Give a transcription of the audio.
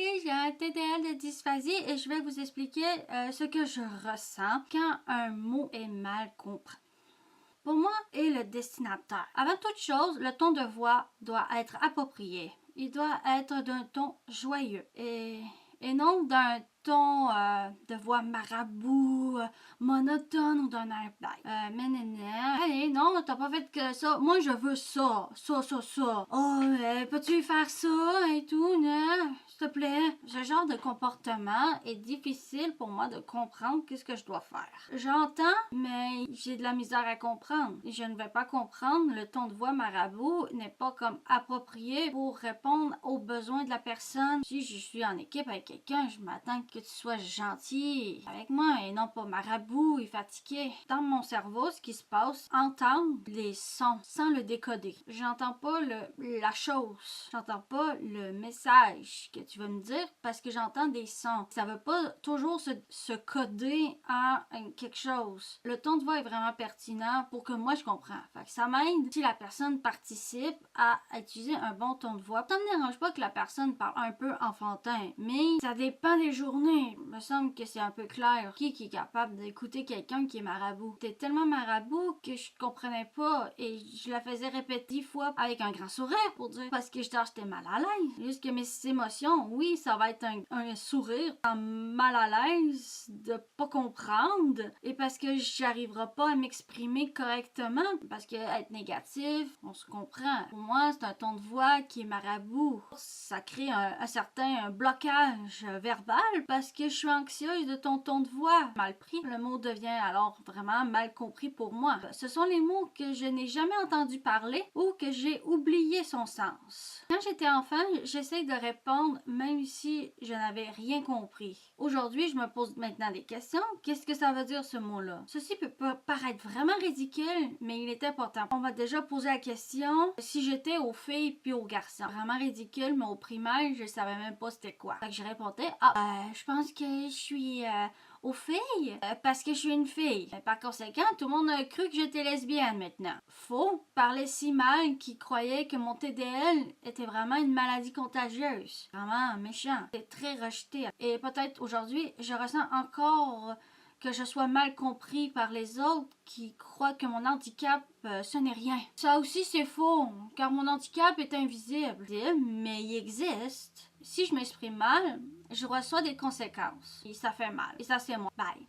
Salut, j'ai un TDL de dysphasie et je vais vous expliquer ce que je ressens quand un mot est mal compris. Pour moi et le destinataire. Avant toute chose, le ton de voix doit être approprié. Il doit être d'un ton joyeux et non d'un ton de voix marabout, monotone ou d'un air blague. Allez, non, t'as pas fait que ça. Moi, je veux ça. Ça. Oh, peux-tu faire ça et tout, non? S'il te plaît. Ce genre de comportement est difficile pour moi de comprendre qu'est-ce que je dois faire. J'entends, mais j'ai de la misère à comprendre. Je ne vais pas comprendre. Le ton de voix marabout n'est pas comme approprié pour répondre aux besoins de la personne. Si je suis en équipe avec quelqu'un, je m'attends que tu sois gentil avec moi et non pas marabout et fatigué. Dans mon cerveau, ce qui se passe, entendre les sons sans le décoder. J'entends pas la chose. J'entends pas le message que tu veux me dire parce que j'entends des sons. Ça veut pas toujours se coder à quelque chose. Le ton de voix est vraiment pertinent pour que moi je comprends. Fait que ça m'aide si la personne participe à utiliser un bon ton de voix. Ça me dérange pas que la personne parle un peu enfantin, mais ça dépend des journées. Il me semble que c'est un peu clair. Qui est capable d'écouter quelqu'un qui est marabout? T'es tellement marabout que je comprenais pas et je la faisais répéter 10 fois avec un grand sourire pour dire parce que j'étais mal à l'aise. Juste que mes émotions, oui, ça va être un sourire mal à l'aise de pas comprendre et parce que j'arriverai pas à m'exprimer correctement parce que être négatif, on se comprend. Pour moi, c'est un ton de voix qui est marabout. Ça crée un certain blocage verbal parce que je suis anxieuse de ton ton de voix mal pris. Le mot devient alors vraiment mal compris pour moi. Ce sont les mots que je n'ai jamais entendu parler ou que j'ai oublié son sens. Quand j'étais enfant, j'essaie de répondre même si je n'avais rien compris. Aujourd'hui, je me pose maintenant des questions. Qu'est-ce que ça veut dire ce mot-là? Ceci peut paraître vraiment ridicule, mais il est important. On m'a déjà posé la question si j'étais aux filles puis aux garçons. Vraiment ridicule, mais au primaire, je savais même pas c'était quoi. Fait que je répondais, je pense que je suis aux filles parce que je suis une fille. Par conséquent, tout le monde a cru que j'étais lesbienne maintenant. Faux. Parlait si mal qu'ils croyaient que mon TDL était vraiment une maladie contagieuse. Vraiment méchant. C'est très rejeté. Et peut-être aujourd'hui, je ressens encore que je sois mal compris par les autres qui croient que mon handicap, ce n'est rien. Ça aussi, c'est faux, car mon handicap est invisible, mais il existe. Si je m'exprime mal, je reçois des conséquences. Et ça fait mal. Et ça, c'est moi. Bye.